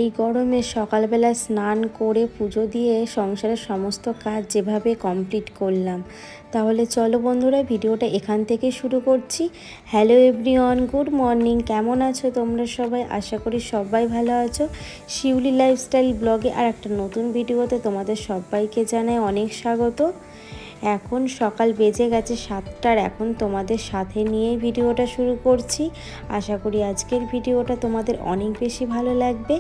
এই গরমে সকালবেলা স্নান করে পুজো দিয়ে সংসারের সমস্ত কাজ যেভাবে কমপ্লিট করলাম, তাহলে চলো বন্ধুরা ভিডিওটা এখান থেকে শুরু করছি। Hello everyone, good morning. কেমন আছো তোমরা সবাই? আশা করি সবাই ভালো আছো। শিউলি লাইফস্টাইল ব্লগে আর একটা নতুন ভিডিওতে তোমাদের সবাইকে জানাই অনেক স্বাগত। এখন সকাল বেজে গেছে 7টার। এখন তোমাদের সাথে নিয়েই ভিডিওটা শুরু করছি। আশা করি আজকের ভিডিওটা তোমাদের অনেক বেশি ভালো লাগবে।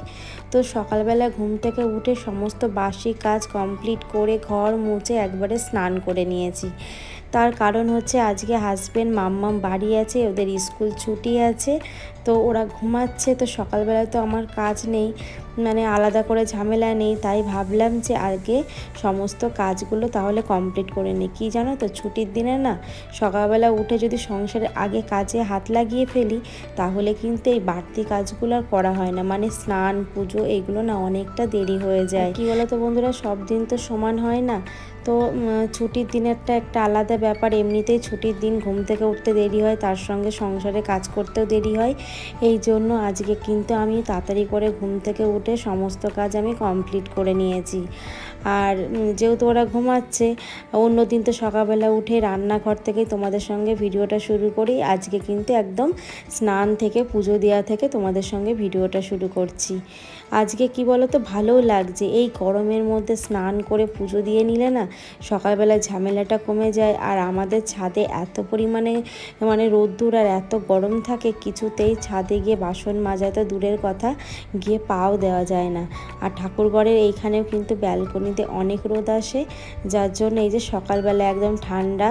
তো সকালবেলা ঘুম থেকে উঠে সমস্ত বাসি কাজ কমপ্লিট করে ঘর মুছে একবারে স্নান করে নিয়েছি। তার কারণ হচ্ছে আজকে হাজব্যান্ড মাম্মাম বাড়ি আছে, ওদের স্কুল ছুটি আছে, তো ওরা ঘুমাচ্ছে। তো সকালবেলা তো আমার কাজ নেই, মানে আলাদা করে ঝামেলা নেই, তাই ভাবলাম যে আগে সমস্ত কাজগুলো তাহলে কমপ্লিট করে নিই। কী জানো তো, ছুটির দিনে না সকালবেলা উঠে যদি সংসারে আগে কাজে হাত লাগিয়ে ফেলি তাহলে কিন্তু এই বাড়তি কাজগুলো আর করা হয় না, মানে স্নান পুজো এইগুলো না অনেকটা দেরি হয়ে যায়। কী বলো তো বন্ধুরা, সব দিন তো সমান হয় না, তো ছুটির দিনেরটা একটা আলাদা ব্যাপার। এমনিতেই ছুটির দিন ঘুম থেকে উঠতে দেরি হয়, তার সঙ্গে সংসারে কাজ করতেও দেরি হয়। এই জন্য আজকে কিন্তু আমি তাড়াতাড়ি করে ঘুম থেকে উঠে সমস্ত কাজ আমি কমপ্লিট করে নিয়েছি। আর যেহেতু ওরা ঘুমাচ্ছে, অন্যদিন তো সকালবেলা উঠে রান্নাঘর থেকেই তোমাদের সঙ্গে ভিডিওটা শুরু করি। আজকে কিন্তু একদম স্নান থেকে পুজো দেওয়া থেকে তোমাদের সঙ্গে ভিডিওটা শুরু করছি। আজকে কি বলো তো, ভালোও লাগছে এই গরমের মধ্যে স্নান করে পুজো দিয়ে নিলে না সকালবেলা ঝামেলাটা কমে যায়। আর আমাদের ছাদে এত পরিমাণে মানে রোদ্দুর আর এত গরম থাকে, কিছুতেই ছাদে গিয়ে বাসন মাজা তো দূরের কথা, গিয়ে পাও দেওয়া যায় না। আর ঠাকুরঘরের এইখানেও কিন্তু ব্যালকনিতে অনেক রোদ আসে, যার জন্য এই যে সকালবেলা একদম ঠান্ডা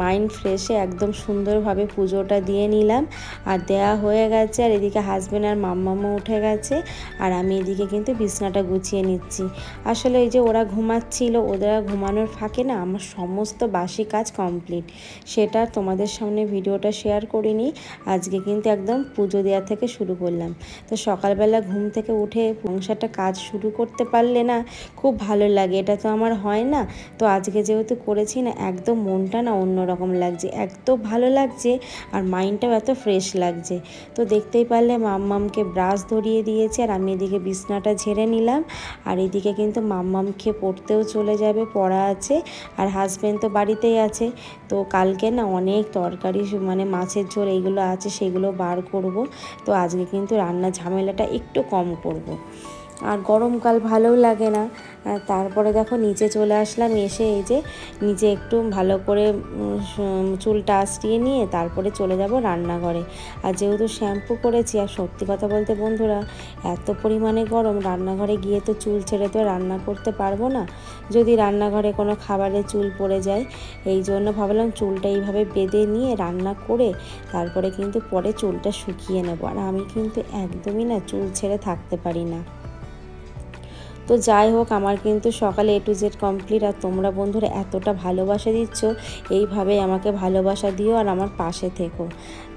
মাইন্ড ফ্রেশে একদম সুন্দরভাবে পুজোটা দিয়ে নিলাম। আর দেয়া হয়ে গেছে, আর এদিকে হাজব্যান্ড আর মাম্মামও উঠে গেছে, আর আমি এদিকে কিন্তু বিছনাটা গুছিয়ে নিচ্ছি। আসলে এই যে ওরা ঘুমাচ্ছিল, ওরা ঘুমানোর ফাঁকে না আমার সমস্ত বাসি কাজ কমপ্লিট, সেটা তোমাদের সামনে ভিডিওটা শেয়ার করিনি। আজকে কিন্তু একদম পুজো দেওয়া থেকে শুরু করলাম। তো সকালবেলা ঘুম থেকে উঠে সংসারটা কাজ শুরু করতে পারলে না খুব ভালো লাগে, এটা তো আমার হয় না। তো আজকে যেহেতু করেছি না, একদম মনটা না অন্যরকম লাগছে, এত ভালো লাগছে, আর মাইন্ডটাও এত ফ্রেশ লাগছে। তো দেখতেই পারলে মাম্মামকে ব্রাশ ধরিয়ে দিয়েছে, আর আমি এদিকে বিছনাটা ঝেড়ে নিলাম। আর এদিকে কিন্তু মাম্মামকে পড়তেও চলে যাবে, পড়া আছে। আর হাজব্যান্ড তো বাড়িতেই আছে। তো কালকে না অনেক তরকারি, মানে মাছের ঝোল এইগুলো আছে, সেগুলো বার করব। তো আজকে কিন্তু রান্নার ঝামেলাটা একটু কম করব। আর গরমকাল ভালোও লাগে না। তারপরে দেখো নিচে চলে আসলাম, এসে এই যে নিচে একটু ভালো করে চুলটা আঁচড়িয়ে নিয়ে তারপরে চলে যাব রান্নাঘরে। আর যেহেতু শ্যাম্পু করেছি, আর সত্যি কথা বলতে বন্ধুরা এত পরিমাণে গরম, রান্নাঘরে গিয়ে তো চুল ছেড়ে তো রান্না করতে পারবো না, যদি রান্নাঘরে কোনো খাবারে চুল পড়ে যায়। এই জন্য ভাবলাম চুলটা এইভাবে বেঁধে নিয়ে রান্না করে তারপরে কিন্তু পরে চুলটা শুকিয়ে নেব। আর আমি কিন্তু একদমই না চুল ছেড়ে থাকতে পারি না। তো যাই হোক, আমার কিন্তু সকালে A to Z কমপ্লিট। আর তোমরা বন্ধুরা এতটা ভালোবাসা দিচ্ছ, এইভাবে আমাকে ভালোবাসা দিও আর আমার পাশে থেকো।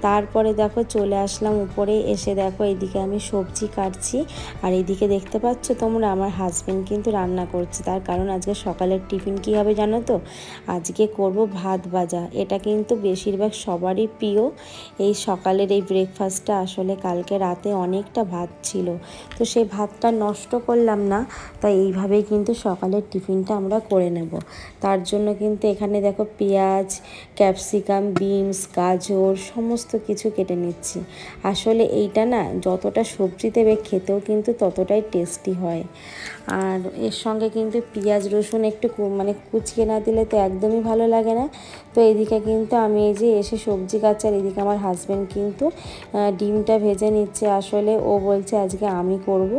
তারপরে দেখো চলে আসলাম উপরে, এসে দেখো এইদিকে আমি সবজি কাটছি। আর এইদিকে দেখতে পাচ্ছ তোমরা আমার হাজব্যান্ড কিন্তু রান্না করছে। তার কারণ আজকে সকালের টিফিন কী হবে জানো তো, আজকে করব ভাত ভাজা। এটা কিন্তু বেশিরভাগ সবারই প্রিয় এই সকালের এই ব্রেকফাস্টটা। আসলে কালকে রাতে অনেকটা ভাত ছিল, তো সেই ভাতটা নষ্ট করলাম না, তাই এইভাবেই কিন্তু সকালের টিফিনটা আমরা করে নেব। তার জন্য কিন্তু এখানে দেখো পেঁয়াজ, ক্যাপসিকাম, বিনস, গাজর সমস্ত কিছু কেটে নিচ্ছি। আসলে এইটা না যতটা সবজি দেবে খেতেও কিন্তু ততটাই টেস্টি হয়। আর এর সঙ্গে কিন্তু পেঁয়াজ রসুন একটু মানে কুচিয়ে না দিলে তো একদমই ভালো লাগে না। তো এদিকে কিন্তু আমি এই যে এসে সবজি কাটছি, আর এদিকে আমার হাজব্যান্ড কিন্তু ডিমটা ভেজে নিচ্ছে। আসলে ও বলছে আজকে আমি করব।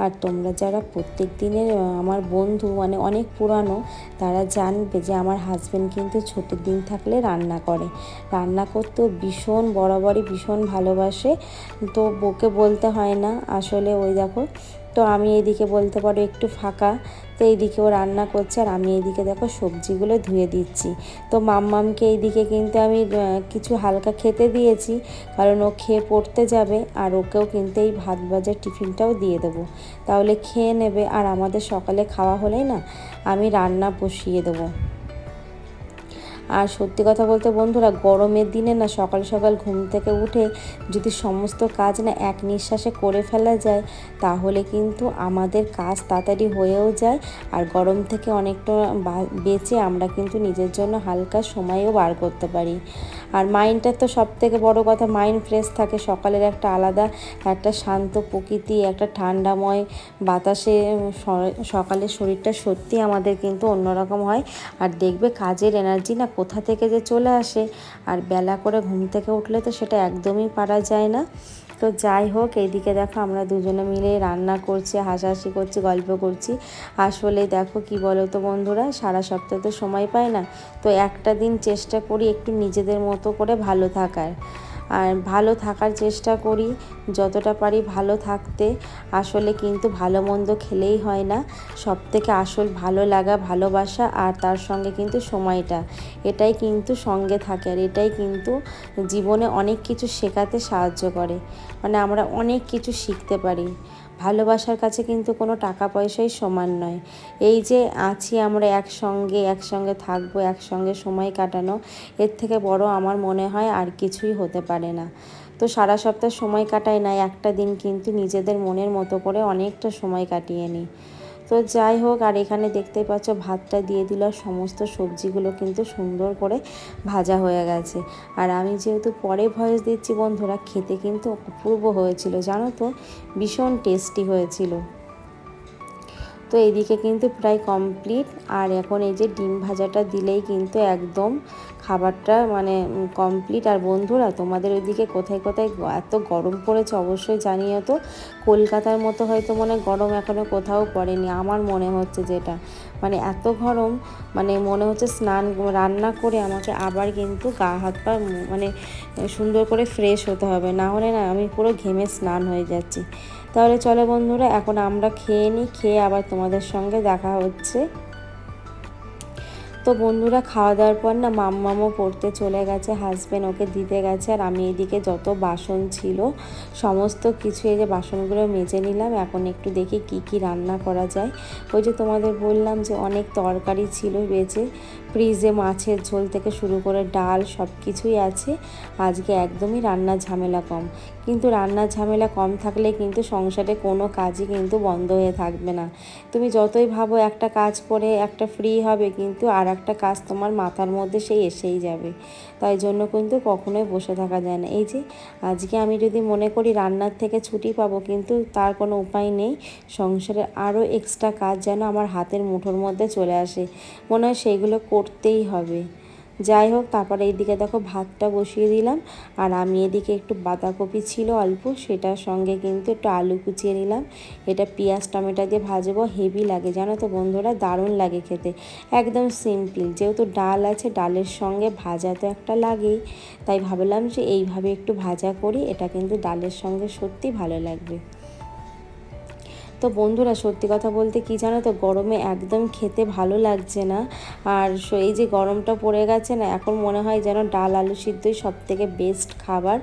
আর তোমরা যারা প্রত্যেক দিনের আমার বন্ধু, মানে অনেক পুরানো, তারা জানবে যে আমার হাজব্যান্ড কিন্তু ছুটির দিন থাকলে রান্না করে, রান্না করতেও ভীষণ বরাবরই ভীষণ ভালোবাসে। তো ওকে বলতে হয় না আসলে। ওই দেখো, তো আমি এইদিকে বলতে পারো একটু ফাঁকা, তো এইদিকে ও রান্না করছে, আর আমি এইদিকে দেখো সবজিগুলো ধুয়ে দিচ্ছি। তো মাম্মামকে এইদিকে কিন্তু আমি কিছু হালকা খেতে দিয়েছি, কারণ ও খেয়ে পড়তে যাবে। আর ওকেও কিন্তু এই ভাত ভাজার টিফিনটাও দিয়ে দেবো, তাহলে খেয়ে নেবে। আর আমাদের সকালে খাওয়া হলেই না আমি রান্না বসিয়ে দেবো। আর সত্যি কথা বলতে বন্ধুরা, গরমের দিনে না সকাল সকাল ঘুম থেকে উঠে যদি সমস্ত কাজ না এক নিঃশ্বাসে করে ফেলা যায়, তাহলে কিন্তু আমাদের কাজ তাড়াতাড়ি হয়েও যায়, আর গরম থেকে অনেকটা বেঁচে আমরা কিন্তু নিজের জন্য হালকা সময়ও বার করতে পারি। আর মাইন্ডটার তো সব থেকে বড় কথা, মাইন্ড ফ্রেশ থাকে। সকালের একটা আলাদা একটা শান্ত প্রকৃতি, একটা ঠান্ডাময় বাতাসে সকালের শরীরটা সত্যি আমাদের কিন্তু অন্যরকম হয়। আর দেখবে কাজের এনার্জি না কোথা থেকে যে চলে আসে, আর বেলা করে ঘুম থেকে উঠলে তো সেটা একদমই পারা যায় না। তো যাই হোক, এইদিকে দেখো আমরা দুজনে মিলে রান্না করছি, হাসাহাসি করছি, গল্প করছি। আসলে দেখো কি বলো তো বন্ধুরা, সারা সপ্তাহ তো সময় পাই না, তো একটা দিন চেষ্টা করি একটু নিজেদের মতো করে ভালো থাকার, আর ভালো থাকার চেষ্টা করি যতটা পারি ভালো থাকতে। আসলে কিন্তু ভালো মন্দ খেলেই হয় না, সব থেকে আসল ভালো লাগা, ভালোবাসা, আর তার সঙ্গে কিন্তু সময়টা, এটাই কিন্তু সঙ্গে থাকে, আর এটাই কিন্তু জীবনে অনেক কিছু শেখাতে সাহায্য করে। মানে আমরা অনেক কিছু শিখতে পারি। ভালোবাসার কাছে কিন্তু কোনো টাকা পয়সাই সমান নয়। এই যে আছি আমরা একসঙ্গে থাকবো, একসঙ্গে সময় কাটানো, এর থেকে বড় আমার মনে হয় আর কিছুই হতে পারে না। তো সারা সপ্তাহ সময় কাটাই না, একটা দিন কিন্তু নিজেদের মনের মতো করে অনেকটা সময় কাটিয়ে নিই। তো যাই হোক, আর এখানে দেখতেই পাচ্ছ ভাতটা দিয়ে দিল, সমস্ত সবজিগুলো কিন্তু সুন্দর করে ভাজা হয়ে গেছে। আর আমি যেহেতু পরে ভয়েস দিচ্ছি বন্ধুরা, খেতে কিন্তু অপূর্ব হয়েছিল জানো তো, ভীষণ টেস্টি হয়েছিল। তো এইদিকে কিন্তু প্রায় কমপ্লিট, আর এখন এই যে ডিম ভাজাটা দিলেই কিন্তু একদম খাবারটা মানে কমপ্লিট। আর বন্ধুরা, তোমাদের ওইদিকে কোথায় কোথায় এত গরম পড়েছে অবশ্যই জানিও তো। কলকাতার মতো হয়তো মনে গরম এখনও কোথাও পড়েনি আমার মনে হচ্ছে, যেটা মানে এত গরম, মানে মনে হচ্ছে রান্না করে আমাকে আবার কিন্তু গা হাত পা মানে সুন্দর করে ফ্রেশ হতে হবে, না হলে না আমি পুরো ঘেমে স্নান হয়ে যাচ্ছি। তাহলে চলো বন্ধুরা, এখন আমরা খেয়ে নিই, খেয়ে আবার তোমাদের সঙ্গে দেখা হচ্ছে। তো বন্ধুরা, খাওয়া দাওয়ার পর না মাম্মামও পড়তে চলে গেছে, হাজব্যান্ড ওকে দিতে গেছে, আর আমি এদিকে যত বাসন ছিল সমস্ত কিছু এই যে বাসনগুলো মেজে নিলাম। এখন একটু দেখি কি কি রান্না করা যায়। ওই যে তোমাদের বললাম যে অনেক তরকারি ছিল বেঁচে, ফ্রিজে মাছের ঝোল থেকে শুরু করে ডাল সব কিছুই আছে। আজকে একদমই রান্নার ঝামেলা কম, কিন্তু রান্নার ঝামেলা কম থাকলে কিন্তু সংসারে কোনো কাজই কিন্তু বন্ধ হয়ে থাকবে না। তুমি যতই ভাবো একটা কাজ করে একটা ফ্রি হবে, কিন্তু আর একটা কাজ তোমার মাথার মধ্যে সেই এসেই যাবে। তাই জন্য কিন্তু কখনোই বসে থাকা যায় না। এই যে আজকে আমি যদি মনে করি রান্নার থেকে ছুটি পাবো, কিন্তু তার কোনো উপায় নেই, সংসারের আরও এক্সট্রা কাজ যেন আমার হাতের মুঠোর মধ্যে চলে আসে, মনে হয় সেইগুলো করতেই হবে। যাই হোক, তারপরে এইদিকে দেখো ভাতটা বসিয়ে দিলাম, আর আমি এদিকে একটু বাঁধাকপি ছিল অল্প, সেটার সঙ্গে কিন্তু একটু আলু কুচিয়ে নিলাম। এটা পেঁয়াজ টমেটো দিয়ে ভাজবো, হেভি লাগে জানো তো বন্ধুরা, দারুণ লাগে খেতে, একদম সিম্পল। যেহেতু ডাল আছে, ডালের সঙ্গে ভাজা তো একটা লাগেই, তাই ভাবলাম যে এইভাবে একটু ভাজা করি, এটা কিন্তু ডালের সঙ্গে সত্যি ভালো লাগবে। তো বন্ধুরা, সত্যি কথা বলতে কি জানো তো, গরমে একদম খেতে ভালো লাগছে না। আর এই যে গরমটা পড়ে গেছে না, এখন মনে হয় যেন ডাল আলু সিদ্ধই সবথেকে বেস্ট খাবার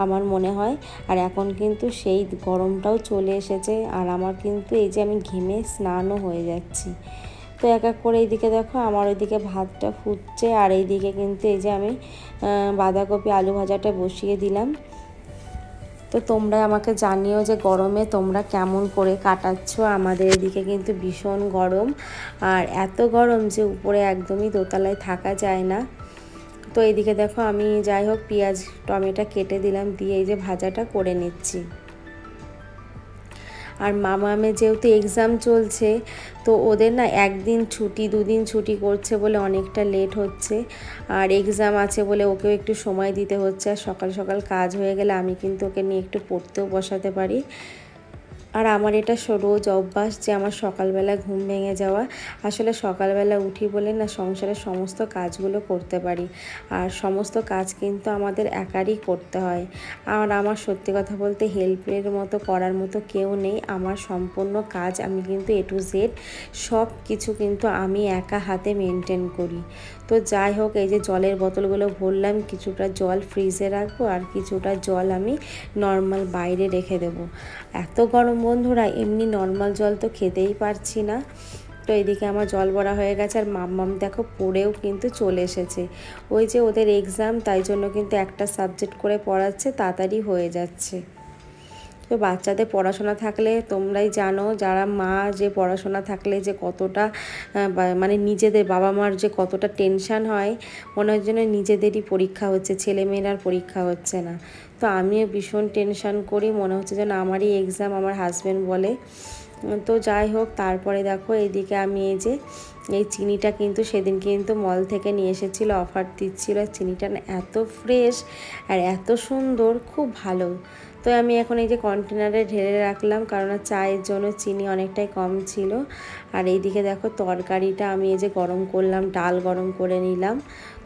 আমার মনে হয়। আর এখন কিন্তু সেই গরমটাও চলে এসেছে, আর আমার কিন্তু এই যে আমি ঘেমে স্নানও হয়ে যাচ্ছি। তো এক এক করে এইদিকে দেখো আমার ওইদিকে ভাতটা ফুটছে, আর এইদিকে কিন্তু এই যে আমি বাঁধাকপি আলু ভাজাটা বসিয়ে দিলাম। তো তোমরা আমাকে জানিও যে গরমে তোমরা কেমন করে কাটাচ্ছ। আমাদের এদিকে কিন্তু ভীষণ গরম, আর এত গরম যে উপরে একদমই দোতলায় থাকা যায় না। তো এইদিকে দেখো আমি যাই হোক পেঁয়াজ টমেটো কেটে দিলাম, দিয়ে এই যে ভাজাটা করে নিচ্ছি। আর মামামের যেহেতু এক্সাম চলছে, তো ওদের না একদিন ছুটি দুদিন ছুটি করছে বলে অনেকটা লেট হচ্ছে, আর এক্সাম আছে বলে ওকেও একটু সময় দিতে হচ্ছে। আর সকাল সকাল কাজ হয়ে গেলে আমি কিন্তু ওকে নিয়ে একটু পড়তেও বসাতে পারি। আর আমার এটা রোজ অভ্যাস যে আমার সকালবেলা ঘুম ভেঙে যাওয়া। আসলে সকালবেলা উঠি বলে না সংসারের সমস্ত কাজগুলো করতে পারি, আর সমস্ত কাজ কিন্তু আমাদের একারই করতে হয়। আর আমার সত্যি কথা বলতে হেল্পের মতো করার মতো কেউ নেই। আমার সম্পূর্ণ কাজ আমি কিন্তু A to Z সব কিছু কিন্তু আমি একা হাতে মেনটেন করি। তো যাই হোক, এই যে জলের বোতলগুলো ভরলাম, কিছুটা জল ফ্রিজে রাখবো, আর কিছুটা জল আমি নর্মাল বাইরে রেখে দেবো। এত গরম বন্ধুরা, এমনি নর্মাল জল তো খেতেই পারছি না। তো এইদিকে আমার জল ভরা হয়ে গেছে, আর মাম্মাম দেখো পড়েও কিন্তু চলে এসেছে। ওই যে ওদের এক্সাম, তাই জন্য কিন্তু একটা সাবজেক্ট করে পড়াচ্ছে, তাড়াতাড়ি হয়ে যাচ্ছে। তো বাচ্চাদের পড়াশোনা থাকলে তোমরাই জানো, যারা মা, যে পড়াশোনা থাকলে যে কতটা মানে নিজেদের বাবা মার যে কতটা টেনশান হয়, মনে হয় যেন নিজেদেরই পরীক্ষা হচ্ছে, ছেলেমেয়েরার পরীক্ষা হচ্ছে না। তো আমিও ভীষণ টেনশান করি, মনে হচ্ছে যেন আমারই এক্সাম, আমার হাজব্যান্ড বলে। তো যাই হোক, তারপরে দেখো এইদিকে আমি এই চিনিটা কিন্তু সেদিন কিন্তু মল থেকে নিয়ে এসেছিলো, অফার দিচ্ছিল। চিনিটা এত ফ্রেশ আর এত সুন্দর, খুব ভালো। তো আমি এখন এই যে কন্টেনারে ঢেলে রাখলাম, কারণ চায়ের জন্য চিনি অনেকটাই কম ছিল। আর এইদিকে দেখো তরকারিটা আমি এই যে গরম করলাম, ডাল গরম করে নিলাম।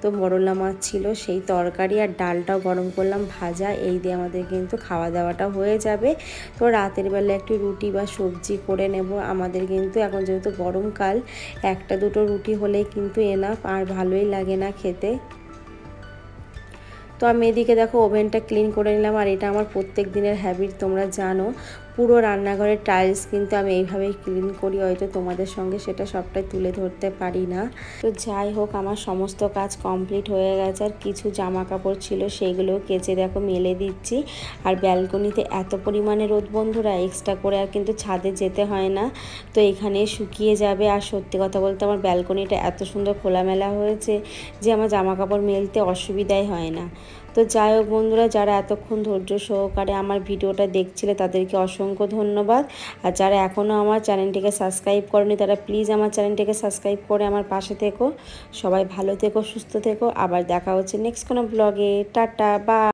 তো মরলা মাছ ছিল, সেই তরকারি আর ডালটাও গরম করলাম, ভাজা। এই দিয়ে আমাদের কিন্তু খাওয়া দাওয়াটা হয়ে যাবে। তো রাতের বেলা একটু রুটি বা সবজি করে নেব। আমাদের কিন্তু এখন যেহেতু গরমকাল, একটা দুটো রুটি হলেই কিন্তু এনাফ, আর ভালোই লাগে না খেতে। তো আমি এদিকে দেখো ওভেনটা ক্লিন করে নিলাম, আর এটা আমার প্রত্যেক দিনের হ্যাবিট, তোমরা জানো। পুরো রান্নাঘরের টাইলস কিন্তু আমি এইভাবেই ক্লিন করি, হয়তো তোমাদের সঙ্গে সেটা সবটাই তুলে ধরতে পারি না। তো যাই হোক, আমার সমস্ত কাজ কমপ্লিট হয়ে গেছে, আর কিছু জামা কাপড় ছিল সেইগুলোও কেচে দেখো মেলে দিচ্ছি। আর ব্যালকনিতে এত পরিমাণে রোদ বন্ধুরা, এক্সট্রা করে আর কিন্তু ছাদে যেতে হয় না, তো এখানে শুকিয়ে যাবে। আর সত্যি কথা বলতে আমার ব্যালকনিটা এত সুন্দর খোলামেলা হয়েছে যে আমার জামা কাপড় মেলতে অসুবিধাই হয় না। তো যাই হোক বন্ধুরা, যারা এতক্ষণ ধৈর্য সহকারে আমার ভিডিওটা দেখছিলে তাদেরকে অসংখ্য ধন্যবাদ। আর যারা এখনও আমার চ্যানেলটিকে সাবস্ক্রাইব করেনি, তারা প্লিজ আমার চ্যানেলটিকে সাবস্ক্রাইব করে আমার পাশে থেকো। সবাই ভালো থেকো, সুস্থ থেকো। আবার দেখা হচ্ছে নেক্সট কোনো ব্লগে। Tata, by.